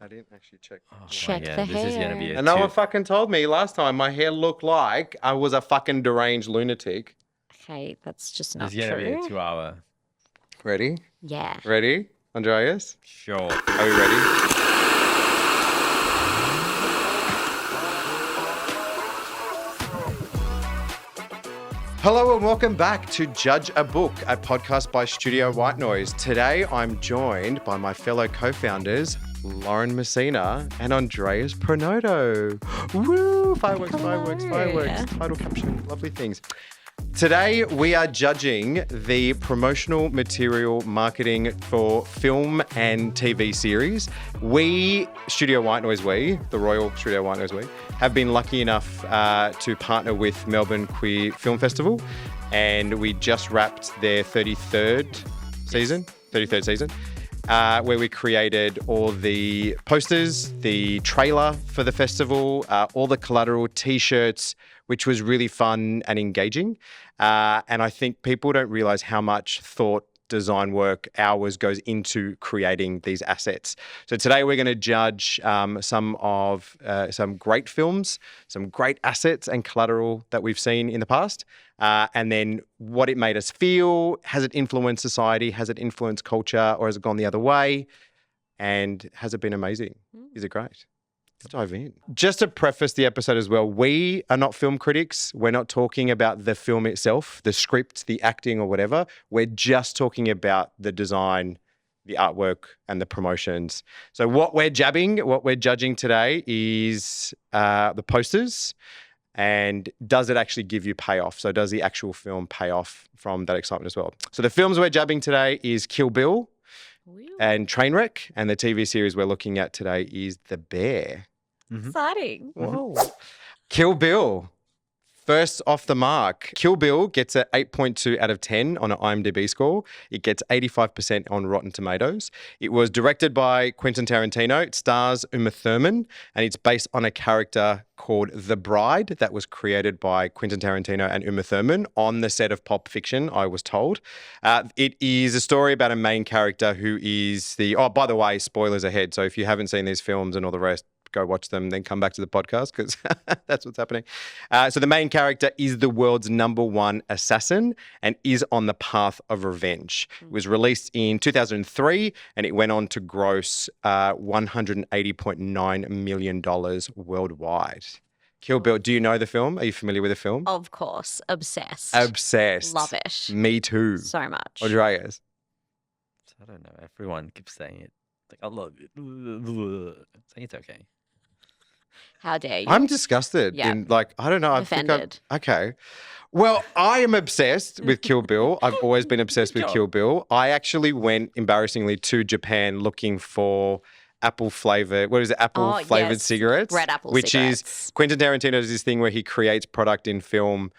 I didn't actually check. Check the this is gonna be hair. a And no two. one fucking told me last time my hair looked like I was a fucking deranged lunatic. Okay, that's just not This is gonna be a true. 2-hour. Ready? Yeah. Ready, Andreas? Sure. Are we ready? Hello and welcome back to Judge a Book, a podcast by Studio White Noise. Today I'm joined by my fellow co-founders, Lauren Messina and Andreas Pronoto. Woo! Fireworks, fireworks, fireworks. Title caption, lovely things. Today we are judging the promotional material marketing for film and TV series. We, Studio White Noise, the Royal Studio White Noise, have been lucky enough to partner with Melbourne Queer Film Festival, and we just wrapped their 33rd season, where we created all the posters, the trailer for the festival, all the collateral, T-shirts, which was really fun and engaging. And I think people don't realize how much thought, design work, hours goes into creating these assets. So today we're going to judge some great films, some great assets and collateral that we've seen in the past, and then what it made us feel. Has it influenced society? Has it influenced culture? Or has it gone the other way? And has it been amazing? Is it great? Let's dive in. Just to preface the episode as well, we are not film critics. We're not talking about the film itself, the script, the acting or whatever. We're just talking about the design, the artwork and the promotions. So what we're judging today is the posters, and does it actually give you payoff? So does the actual film pay off from that excitement as well? So the films we're jabbing today is Kill Bill and Trainwreck, and the TV series we're looking at today is The Bear. Exciting. Whoa. Kill Bill. First off the mark. Kill Bill gets an 8.2 out of 10 on an IMDb score. It gets 85% on Rotten Tomatoes. It was directed by Quentin Tarantino. It stars Uma Thurman, and it's based on a character called The Bride that was created by Quentin Tarantino and Uma Thurman on the set of Pulp Fiction, I was told. It is a story about a main character who is by the way, spoilers ahead. So if you haven't seen these films and all the rest, go watch them, then come back to the podcast because that's what's happening. So the main character is the world's #1 assassin and is on the path of revenge. It was released in 2003 and it went on to gross $180.9 million worldwide. Kill Bill, do you know the film? Are you familiar with the film? Of course. Obsessed. Obsessed. Love it. Me too. So much. Andreas? I don't know. Everyone keeps saying it. Like, I love it. Say it's okay. How dare you? I'm disgusted. Yeah. I don't know. Offended. Okay. Well, I am obsessed with Kill Bill. I've always been obsessed with Kill Bill. I actually went, embarrassingly, to Japan looking for apple flavored yes. cigarettes. Red apple which cigarettes. Is Quentin Tarantino does this thing where he creates product in film.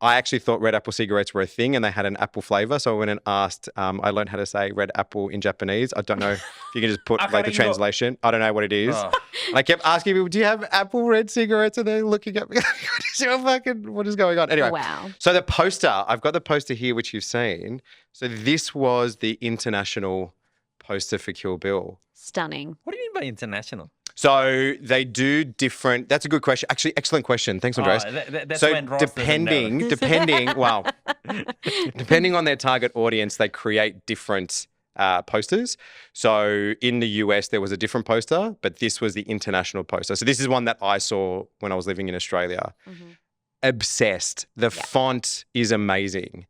I actually thought red apple cigarettes were a thing and they had an apple flavor. So I went and asked, I learned how to say red apple in Japanese. I don't know if you can just put the translation. I don't know what it is. Oh. And I kept asking people, do you have apple red cigarettes? And they're looking at me, what is going on? Anyway, Wow. So the poster, I've got the poster here, which you've seen. So this was the international poster for Kill Bill. Stunning. What do you mean by international? So they do different. That's a good question. Actually, excellent question. Thanks, Andreas. That's So when Ross doesn't know. depending on their target audience, they create different posters. So in the US, there was a different poster, but this was the international poster. So this is one that I saw when I was living in Australia. Obsessed. The font is amazing.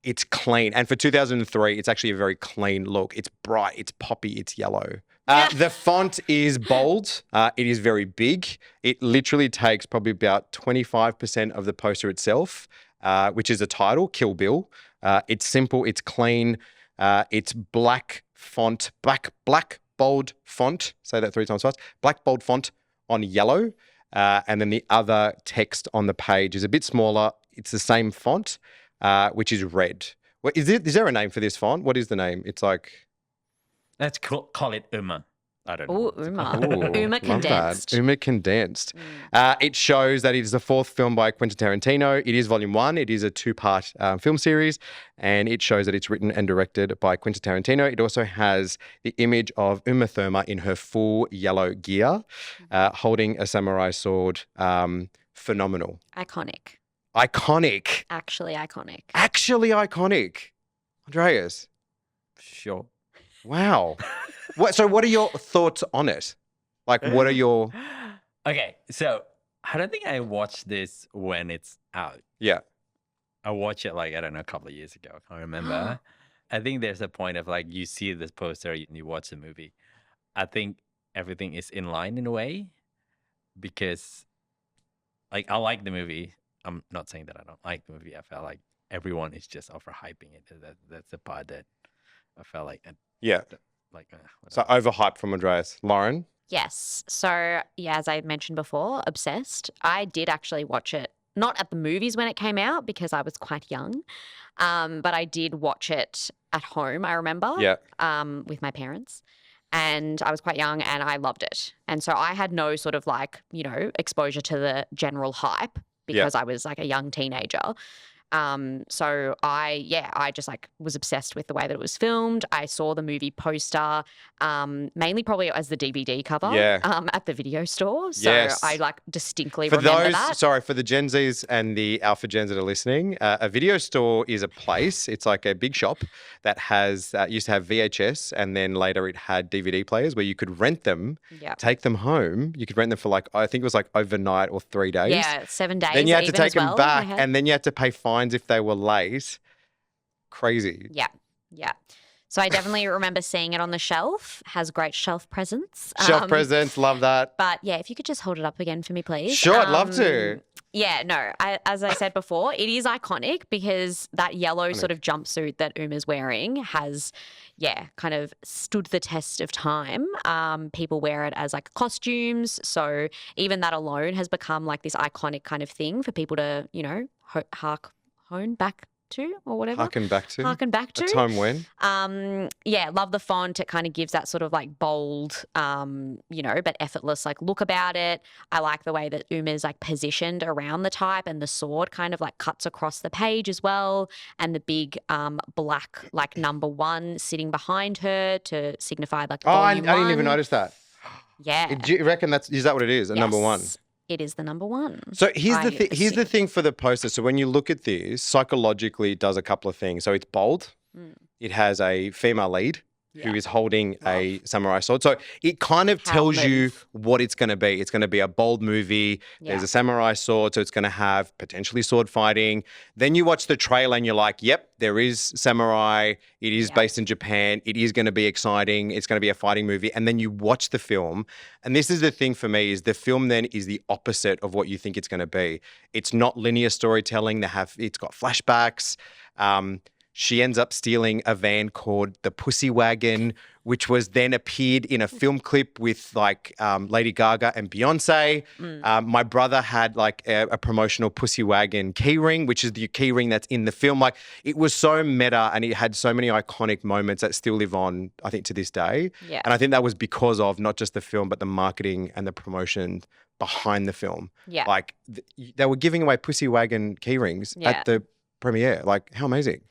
It's clean. And for 2003, it's actually a very clean look. It's bright, it's poppy, it's yellow. The font is bold. It is very big. It literally takes probably about 25% of the poster itself, which is the title, Kill Bill. It's simple. It's clean. It's black font, black bold font. Say that 3 times fast. Black bold font on yellow. And then the other text on the page is a bit smaller. It's the same font, which is red. Is there a name for this font? What is the name? It's like... Let's call it Uma. I don't know. Oh, what it's Uma. called. Ooh, Uma love condensed. that. Uma condensed. Mm. It shows that it is the fourth film by Quentin Tarantino. It is volume 1. It is a 2-part film series, and it shows that it's written and directed by Quentin Tarantino. It also has the image of Uma Thurman in her full yellow gear, holding a samurai sword. Phenomenal. Iconic. Iconic. Actually iconic. Actually iconic. Andreas. Sure. Wow. What are your thoughts on it? Like, what are your... Okay, so I don't think I watched this when it's out. Yeah. I watched it like, I don't know, a couple of years ago. I can't remember. I think there's a point of like you see this poster and you watch the movie. I think everything is in line in a way because like I like the movie. I'm not saying that I don't like the movie. I felt like everyone is just overhyping it. That's the part that I felt like Yeah. like So overhyped from Andreas. Lauren? Yes. So, yeah, as I mentioned before, obsessed. I did actually watch it, not at the movies when it came out because I was quite young, but I did watch it at home, I remember, Yeah. with my parents. And I was quite young and I loved it. And so I had no sort of like, exposure to the general hype because I was like a young teenager. So I just like was obsessed with the way that it was filmed. I saw the movie poster, mainly probably as the DVD cover at the video store. So I like distinctly remember that. Sorry, for the Gen Zs and the Alpha Gens that are listening, a video store is a place. It's like a big shop that has used to have VHS and then later it had DVD players where you could rent them, take them home. You could rent them for like, I think it was like overnight or 3 days. Yeah, 7 days. Then you had to even take as them well, back and then you had to pay fines if they were late. Crazy. Yeah. So I definitely remember seeing it on the shelf. Has great shelf presence. Shelf presence, love that. But yeah, if you could just hold it up again for me, please. Sure, I'd love to. Yeah, no, as I said before, it is iconic because that yellow sort of jumpsuit that Uma's wearing has, kind of stood the test of time. People wear it as like costumes. So even that alone has become like this iconic kind of thing for people to, hone back to or whatever. Harken back to. A time when. Love the font. It kind of gives that sort of like bold, but effortless like look about it. I like the way that Uma's like positioned around the type and the sword kind of like cuts across the page as well. And the big black like number 1 sitting behind her to signify like volume I didn't even 1. notice that. Yeah. Do you reckon is that what it is? A number 1? It is the number 1. So here's the thing for the poster. So when you look at this, psychologically it does a couple of things. So it's bold. It has a female lead who is holding a samurai sword. So it kind of tells you what it's going to be. It's going to be a bold movie. There's a samurai sword, so it's going to have potentially sword fighting. Then you watch the trailer and you're like, yep, there is samurai. It is based in Japan. It is going to be exciting. It's going to be a fighting movie. And then you watch the film. And this is the thing for me is the film then is the opposite of what you think it's going to be. It's not linear storytelling. It's got flashbacks. She ends up stealing a van called the Pussy Wagon, which was then appeared in a film clip with like Lady Gaga and Beyonce. My brother had like a promotional Pussy Wagon keyring, which is the keyring that's in the film. Like it was so meta and it had so many iconic moments that still live on, I think, to this day. Yeah. And I think that was because of not just the film, but the marketing and the promotion behind the film. Yeah. Like they were giving away Pussy Wagon keyrings at the premiere. Like how amazing.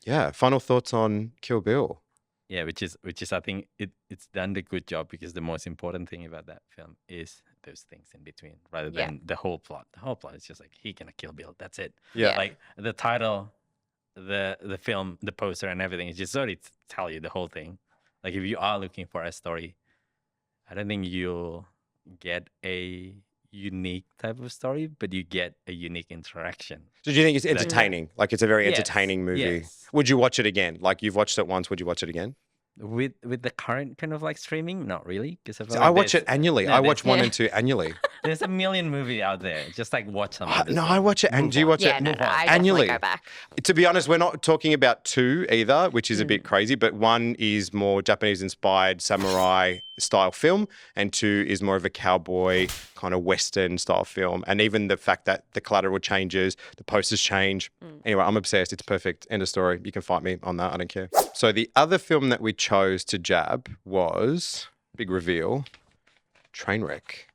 Yeah. Final thoughts on Kill Bill. Yeah, which is I think it's done a good job because the most important thing about that film is those things in between rather than the whole plot. The whole plot is just like he gonna kill Bill. That's it. Yeah. Like the title, the film, the poster and everything is just sort of tell you the whole thing. Like if you are looking for a story, I don't think you'll get a unique type of story, but you get a unique interaction. So do you think it's entertaining? Like it's a very entertaining movie. Yes. Would you watch it again? Like you've watched it once, would you watch it again? With the current kind of like streaming, not really, because I watch it annually. I watch 1 and 2 annually. There's a million movie out there. Just like watch some. No, I watch it. And do you watch it I annually? Go back. To be honest, we're not talking about 2 either, which is a bit crazy. But 1 is more Japanese-inspired samurai style film, and 2 is more of a cowboy kind of Western style film. And even the fact that the collateral changes, the posters change. Anyway, I'm obsessed. It's perfect. End of story. You can fight me on that. I don't care. So the other film that we chose to jab was Big reveal. Trainwreck.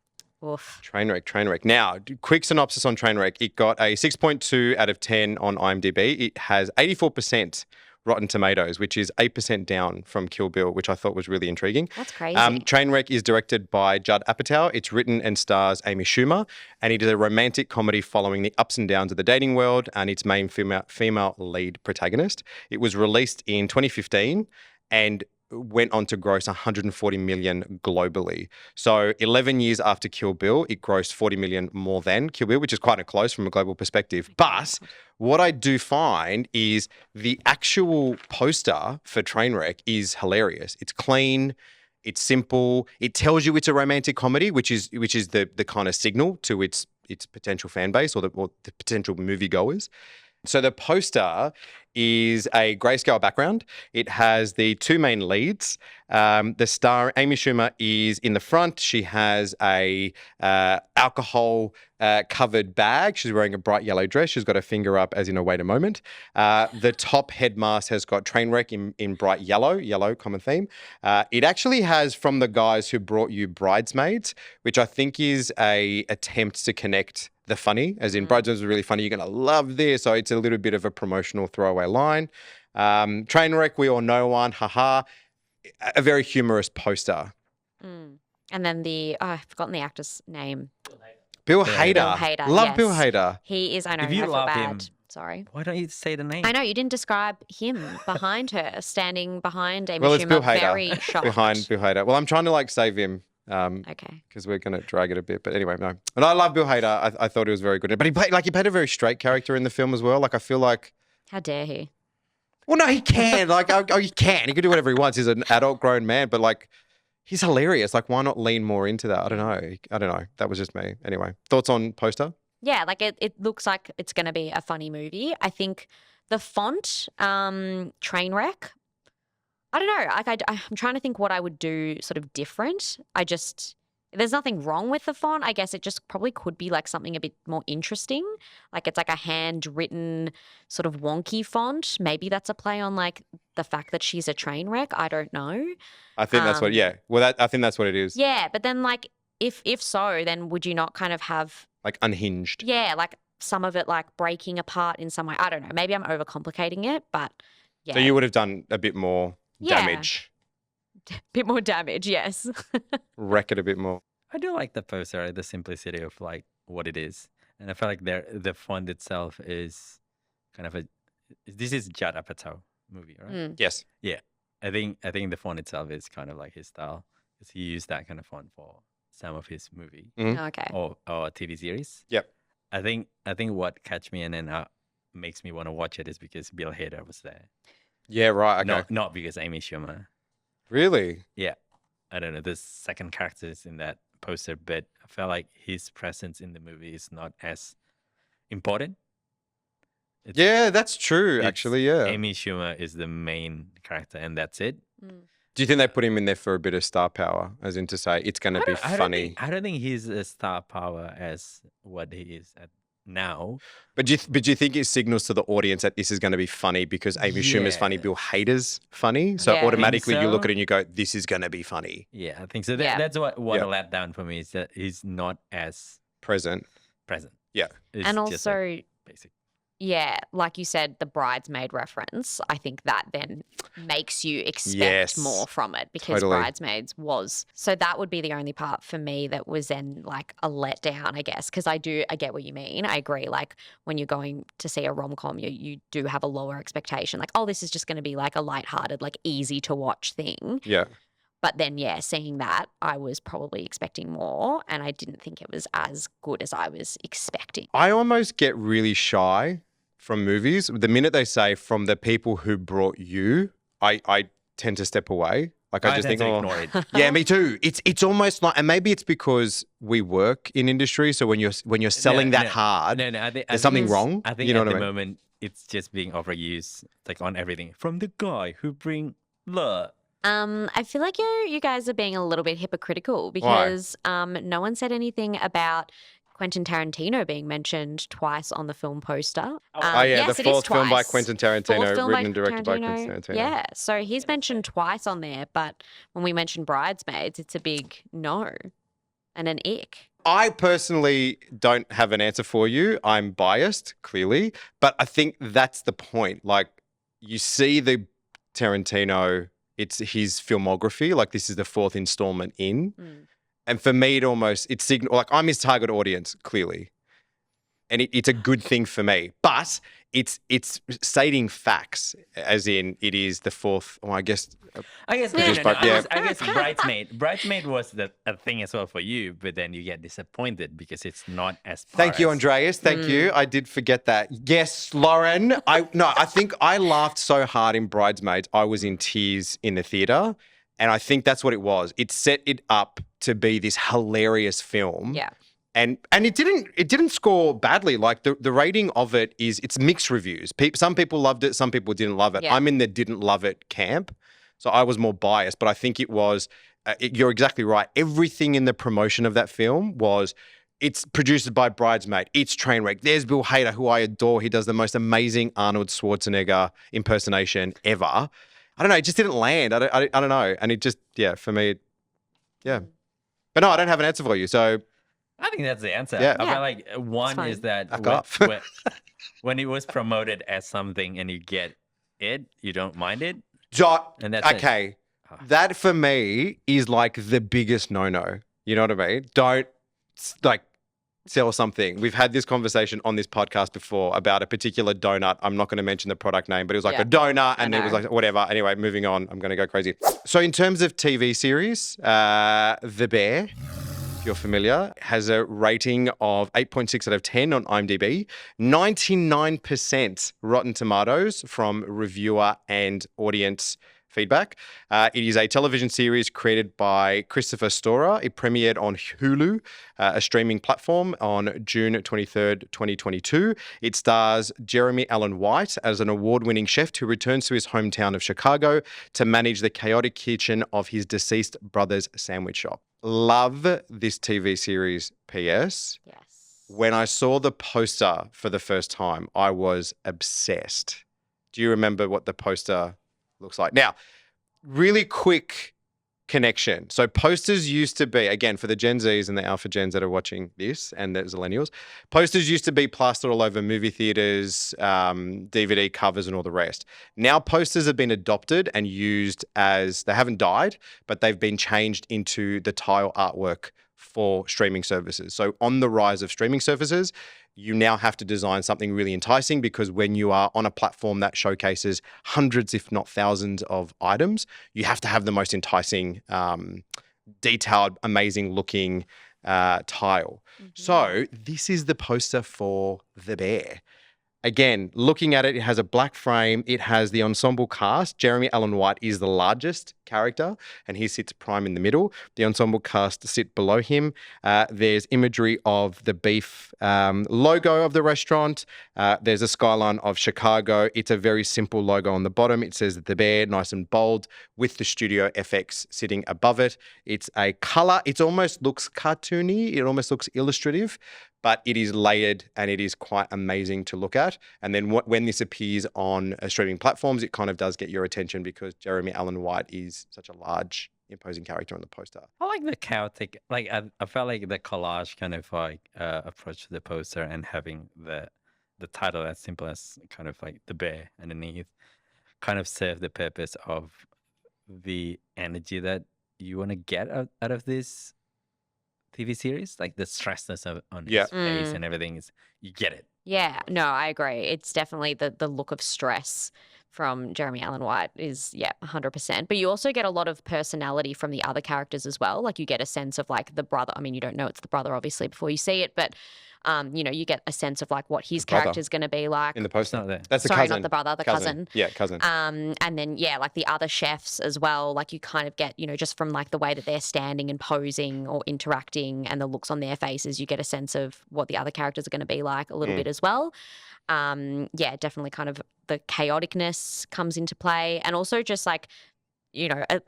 Oof. Trainwreck. Now, quick synopsis on Trainwreck. It got a 6.2 out of 10 on IMDb. It has 84% Rotten Tomatoes, which is 8% down from Kill Bill, which I thought was really intriguing. That's crazy. Trainwreck is directed by Judd Apatow. It's written and stars Amy Schumer, and it is a romantic comedy following the ups and downs of the dating world and its main female lead protagonist. It was released in 2015 and went on to gross 140 million globally. So 11 years after Kill Bill, it grossed 40 million more than Kill Bill, which is quite close from a global perspective. But what I do find is the actual poster for Trainwreck is hilarious. It's clean, it's simple, it tells you it's a romantic comedy, which is the kind of signal to its potential fan base or the potential moviegoers. So the poster is a grayscale background. It has the two main leads. The star, Amy Schumer, is in the front. She has a alcohol covered bag. She's wearing a bright yellow dress. She's got her finger up as in a wait a moment. The top headmask has got Trainwreck in bright yellow, common theme. It actually has From the Guys Who Brought You Bridesmaids, which I think is a attempt to connect the funny, as in Bridesmaids was really funny. You're going to love this. So it's a little bit of a promotional throwaway line. Trainwreck, we all know one. Haha. A very humorous poster. And then I've forgotten the actor's name. Bill Hader. Bill Hader. Love yes. Bill Hader. He is, I know, If you I feel love bad. him, Sorry. why don't you say the name? I know, you didn't describe him behind her, standing behind Amy Well, it's Schumer, Bill Hader. very shocked. Behind Bill Hader. Well, I'm trying to save him. Okay. Because we're going to drag it a bit. But anyway, no. And I love Bill Hader. I thought he was very good. But he played a very straight character in the film as well. I feel like... How dare he? Well, no, he can. He can. He can do whatever he wants. He's an adult grown man. But he's hilarious. Why not lean more into that? I don't know. That was just me. Anyway, thoughts on poster? Yeah, it looks like it's going to be a funny movie. I think the font, Trainwreck, I don't know. I'm trying to think what I would do sort of different. There's nothing wrong with the font. I guess it just probably could be something a bit more interesting. It's a handwritten sort of wonky font. Maybe that's a play on the fact that she's a train wreck. I don't know. I think that's what, yeah. Well, I think that's what it is. Yeah, but then if so, then would you not kind of have... unhinged. Yeah, some of it breaking apart in some way. I don't know. Maybe I'm overcomplicating it, but yeah. So you would have done a bit more damage. Bit more damage, yes. Wreck it a bit more. I do like the poster, the simplicity of what it is. And I feel like the font itself is kind of this is Judd Apatow movie, right? Yes. Yeah. I think the font itself is kind of his style. Because he used that kind of font for some of his movie Okay. or TV series. Yep. I think what catch me and then makes me want to watch it is because Bill Hader was there. Yeah, right. Okay. Not because Amy Schumer. Really? Yeah. I don't know. There's second characters in that poster, but I felt like his presence in the movie is not as important. Yeah, that's true, actually, yeah. Amy Schumer is the main character and that's it. Do you think they put him in there for a bit of star power, as in to say it's going to be funny? I don't think he's a star power as what he is at now. But do you think it signals to the audience that this is going to be funny because Amy Schumer's funny, Bill Hader's funny? So automatically you look at it and you go, this is going to be funny. Yeah, I think so. That's what a letdown for me is that he's not as present. Yeah. It's and just also, basic. Yeah, like you said, the bridesmaid reference, I think that then makes you expect more from it because Bridesmaids was. So that would be the only part for me that was then a letdown, I guess, because I get what you mean. I agree. When you're going to see a rom-com, you do have a lower expectation. This is just going to be a lighthearted, easy to watch thing. Yeah. But then, seeing that, I was probably expecting more and I didn't think it was as good as I was expecting. I almost get really shy from movies. The minute they say from the people who brought you, I tend to step away. I just think, ignore it. Yeah, me too. It's almost and maybe it's because we work in industry. So when you're selling hard, there's something wrong. I think you know at what the I mean? moment it's just being overused, on everything. From the guy who bring love. I feel like you guys are being a little bit hypocritical because no one said anything about Quentin Tarantino being mentioned twice on the film poster. Oh, yeah, yes, the it is fourth film by twice. Quentin Fourth Tarantino, film written and directed by Quentin Tarantino. Yeah, so he's mentioned twice on there, but when we mention Bridesmaids, it's a big no and an ick. I personally don't have an answer for you. I'm biased, clearly, but I think that's the point. Like, you see the Tarantino, it's his filmography. Like, this is the fourth installment in. And for me, it's signal, like, I'm his target audience, clearly. And it's a good thing for me. But it's stating facts, as in it is the fourth, I guess. I guess Bridesmaid was a thing as well for you, but then you get disappointed because it's not as far Thank you, Andreas. Thank you. I did forget that. Yes, Lauren. I think I laughed so hard in Bridesmaids, I was in tears in the theater. And I think that's what it was. It set it up to be this hilarious film. Yeah. And it didn't score badly. Like the rating of it's mixed reviews. Some people loved it, some people didn't love it. Yeah. I'm in the didn't love it camp, so I was more biased. But I think it was. You're exactly right. Everything in the promotion of that film it's produced by Bridesmaid. It's Trainwreck. There's Bill Hader, who I adore. He does the most amazing Arnold Schwarzenegger impersonation ever. I don't know. It just didn't land. I don't know. And it just, for me, yeah. But no, I don't have an answer for you. So. I think that's the answer. Yeah. I feel like one is that when it was promoted as something and you get it, you don't mind it. And that's okay. That for me is like the biggest no-no. You know what I mean? Don't like sell something. We've had this conversation on this podcast before about a particular donut. I'm not going to mention the product name, but it was like a donut and it was like whatever. Anyway, moving on. I'm going to go crazy. So in terms of TV series, The Bear, if you're familiar, has a rating of 8.6 out of 10 on IMDb, 99% Rotten Tomatoes from reviewer and audience feedback. It is a television series created by Christopher Storer. It premiered on Hulu, a streaming platform, on June 23rd, 2022. It stars Jeremy Allen White as an award-winning chef who returns to his hometown of Chicago to manage the chaotic kitchen of his deceased brother's sandwich shop. Love this TV series, PS. Yes. When I saw the poster for the first time, I was obsessed. Do you remember what the poster looks like? Now, really quick connection. So posters used to be, again, for the Gen Zs and the Alpha Gens that are watching this and the Zillennials, posters used to be plastered all over movie theaters, DVD covers and all the rest. Now posters have been adopted and used as, they haven't died, but they've been changed into the tile artwork for streaming services. So on the rise of streaming services, you now have to design something really enticing, because when you are on a platform that showcases hundreds, if not thousands of items, you have to have the most enticing, detailed, amazing looking tile. So this is the poster for The Bear. Again, looking at it, it has a black frame. It has the ensemble cast. Jeremy Allen White is the largest character, and he sits prime in the middle. The ensemble cast sit below him. There's imagery of the beef logo of the restaurant. There's a skyline of Chicago. It's a very simple logo on the bottom. It says The Bear, nice and bold, with the Studio FX sitting above it. It's a color. It almost looks cartoony. It almost looks illustrative, but it is layered and it is quite amazing to look at. And then when this appears on streaming platforms, it kind of does get your attention because Jeremy Allen White is such a large, imposing character on the poster. I like the chaotic, like I felt like the collage kind of like approach to the poster and having the title as simple as kind of like The Bear underneath kind of serve the purpose of the energy that you want to get out of this TV series, like the stressness on his face and everything is, you get it. Yeah, no, I agree. It's definitely the look of stress from Jeremy Allen White is, 100%. But you also get a lot of personality from the other characters as well. Like you get a sense of like the brother. I mean, you don't know it's the brother obviously before you see it, but you get a sense of like what his character's going to be like. In the poster. Not there. That's the Sorry, cousin. not the brother, the cousin. Yeah, cousin. And then, like the other chefs as well, like you kind of get, just from like the way that they're standing and posing or interacting and the looks on their faces, you get a sense of what the other characters are going to be like a little bit as well. Definitely kind of the chaoticness comes into play. And also just like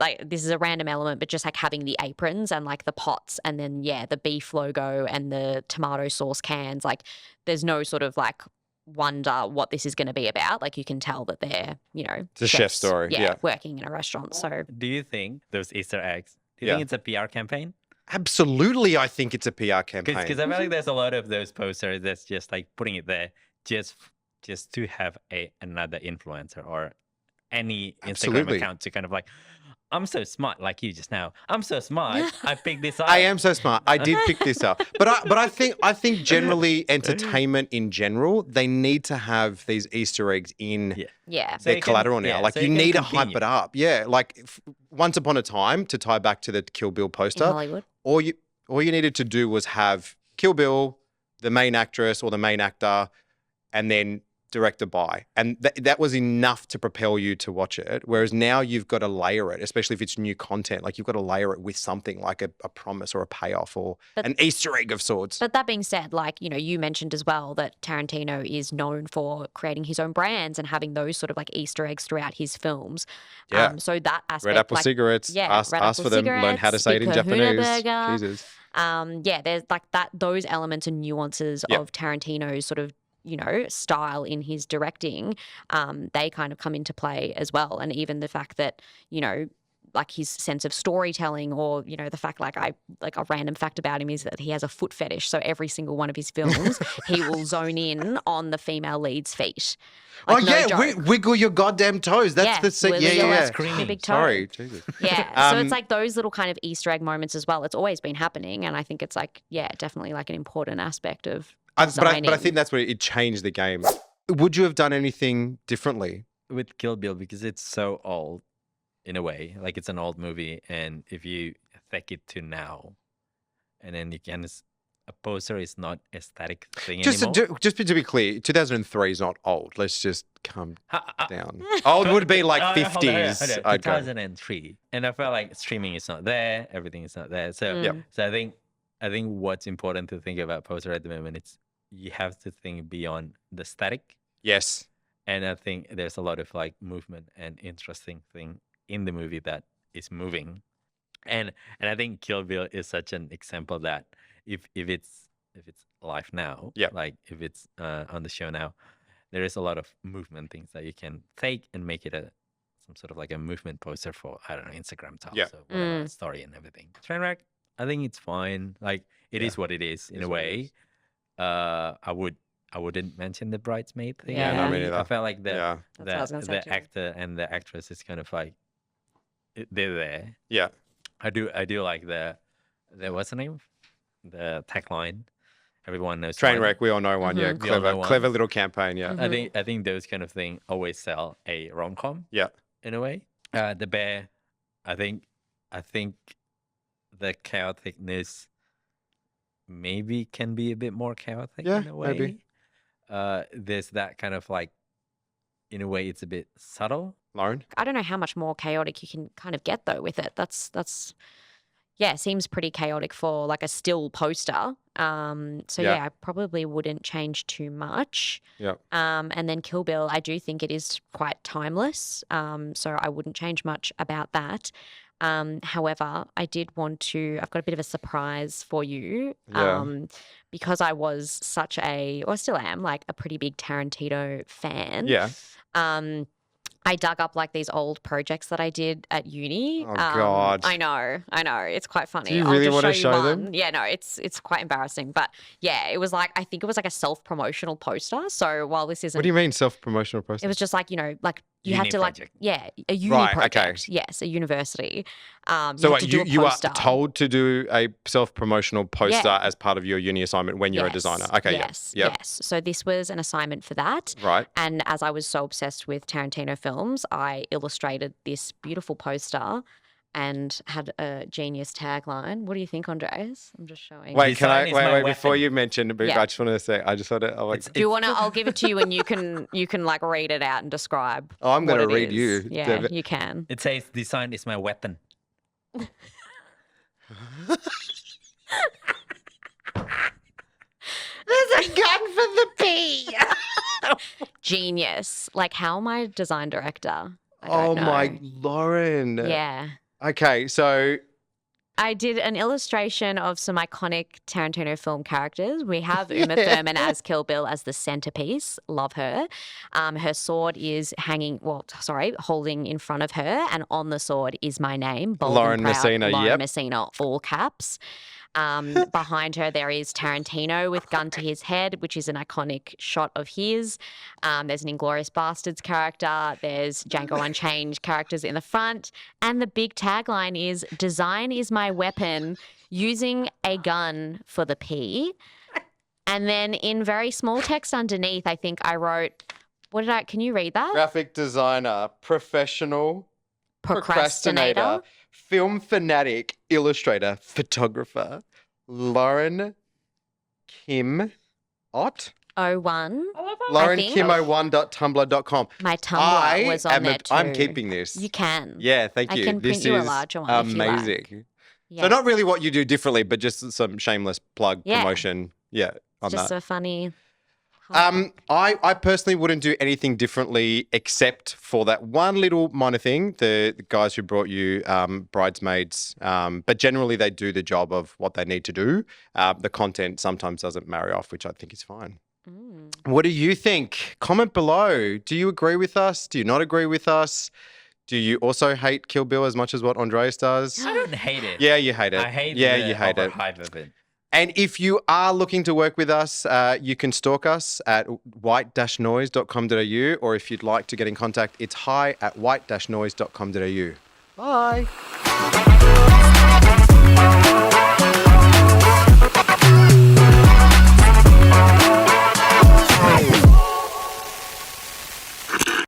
like this is a random element, but just like having the aprons and like the pots and then, the beef logo and the tomato sauce cans, like there's no sort of like wonder what this is going to be about. Like you can tell that they're, It's a chef story. Yeah. working in a restaurant. So Do you think those Easter eggs, do you Yeah. think it's a PR campaign? Absolutely, I think it's a PR campaign. Because I feel like there's a lot of those posters that's just like putting it there just to have another influencer or any Instagram Absolutely. account to kind of like, I'm so smart, like you just now. I'm so smart. I picked this up. I am so smart. I did pick this up. But I think generally entertainment in general, they need to have these Easter eggs in yeah. So their you can- collateral now. yeah, Like so you you can need to hype continue. it up. Yeah. Like once upon a time, to tie back to the Kill Bill In poster, Hollywood. all you needed to do was have Kill Bill, the main actress or the main actor, and then directed by. And that was enough to propel you to watch it. Whereas now you've got to layer it, especially if it's new content. Like you've got to layer it with something like a promise or a payoff or an Easter egg of sorts. But that being said, like, you mentioned as well that Tarantino is known for creating his own brands and having those sort of like Easter eggs throughout his films. Yeah. So that aspect, Red Apple like, cigarettes. yeah, ask Red Apple for them. Learn how to say it in cigarettes, Big Kahuna Japanese. Burger. Jesus. There's like that, those elements and nuances Yep. of Tarantino's sort of, style in his directing, they kind of come into play as well. And even the fact that, like his sense of storytelling or, the fact like a random fact about him is that he has a foot fetish. So every single one of his films, he will zone in on the female lead's feet. Like, no joke. Wiggle your goddamn toes. That's the wiggle yeah. your Screaming. big toe. Sorry, Jesus. Yeah. So it's like those little kind of Easter egg moments as well. It's always been happening. And I think it's like, definitely like an important aspect of But I designing. think that's where it changed the game. Would you have done anything differently? With Kill Bill, because it's so old in a way, like it's an old movie, and if you take it to now, and then you can, a poster is not aesthetic thing anymore. Just to be clear, 2003 is not old. Let's just calm down. Old would be like Hold on, 50s. I'd go. 2003, and I felt like streaming is not there, everything is not there. So, Yep. so I think what's important to think about poster at the moment, it's you have to think beyond the static. Yes. And I think there's a lot of like movement and interesting thing in the movie that is moving. And I think Kill Bill is such an example that if it's live now, Yep. like if it's on the show now, there is a lot of movement things that you can take and make it some sort of like a movement poster for, I don't know, Instagram tiles Yep. or whatever, story and everything. Trainwreck, I think it's fine. Like it is what it is in a way. I wouldn't mention the bridesmaid thing. Yeah, no, me neither. I felt like That's what I was gonna say the too. actor and the actress is kind of like they're there. Yeah. I do like the what's the name? The tagline. Everyone knows one. Trainwreck, we all know one. Yeah. We all know one. Clever little campaign. Yeah. I think those kind of thing always sell a rom-com. Yeah. In a way. The bear, I think the chaoticness maybe can be a bit more chaotic Yeah, in a way. maybe. There's that kind of like, in a way, it's a bit subtle. Lauren? I don't know how much more chaotic you can kind of get though with it. That's seems pretty chaotic for like a still poster. I probably wouldn't change too much. Yeah. And then Kill Bill, I do think it is quite timeless. So I wouldn't change much about that. However, I've got a bit of a surprise for you. Yeah. Because I was or still am, like a pretty big Tarantino fan. Yeah. I dug up like these old projects that I did at uni. Oh, God. I know. It's quite funny. Do you really I'll wanna just show show you them? one. Yeah, no, it's quite embarrassing. But yeah, it was like, I think it was like a self-promotional poster. So while this isn't, What do you mean self-promotional poster? it was just like, like you have Uni to like, project. a uni Right, okay. project. Yes, a university. So have to wait, do a you are poster. told to do a self-promotional poster Yeah. as part of your uni assignment when you're a designer. Okay, Yes. yeah. Yep. Yes. So this was an assignment for that. Right. And as I was so obsessed with Tarantino films, I illustrated this beautiful poster and had a genius tagline. What do you think, Andres? I'm just showing. Wait, can I Design is my wait before weapon. you mention it? Yeah. I just want to say, I just want to. Like, It's- Do you want to? I'll give it to you, and you can like read it out and describe. Oh, I'm what gonna it read is. you. Yeah, Damn it. you can. It says design is my weapon. There's a gun for the P. Genius. Like, how am I a design director? I don't know. my, Lauren. Yeah. Okay, so I did an illustration of some iconic Tarantino film characters. We have Uma Yeah. Thurman as Kill Bill as the centerpiece. Love her. Her sword is holding in front of her, and on the sword is my name, bold Lauren and proud, Messina, Lauren yep. Messina, all caps. Behind her, there is Tarantino with gun to his head, which is an iconic shot of his. There's an Inglourious Bastards character. There's Django Unchained characters in the front. And the big tagline is, "Design is my weapon, using a gun for the P." And then in very small text underneath, I think I wrote, can you read that? graphic designer, professional Procrastinator. film fanatic, illustrator, photographer, Lauren Kim Ott. 01. Lauren think. Kim01.tumblr.com. My Tumblr was on there too. I'm keeping this. You can. Yeah, thank I you. can print This you a is larger one if you like. amazing. Yeah. So not really what you do differently, but just some shameless plug Yeah. promotion. Yeah, on Just that. a funny. I personally wouldn't do anything differently except for that one little minor thing. The guys who brought you bridesmaids, but generally they do the job of what they need to do. The content sometimes doesn't marry off, which I think is fine. What do you think? Comment below. Do you agree with us? Do you not agree with us? Do you also hate Kill Bill as much as what Andreas does? I don't hate it. Yeah, you hate it. I hate yeah, the you hate it. overhype of it. And if you are looking to work with us, you can stalk us at white-noise.com.au, or if you'd like to get in contact, it's hi@white-noise.com.au. Bye.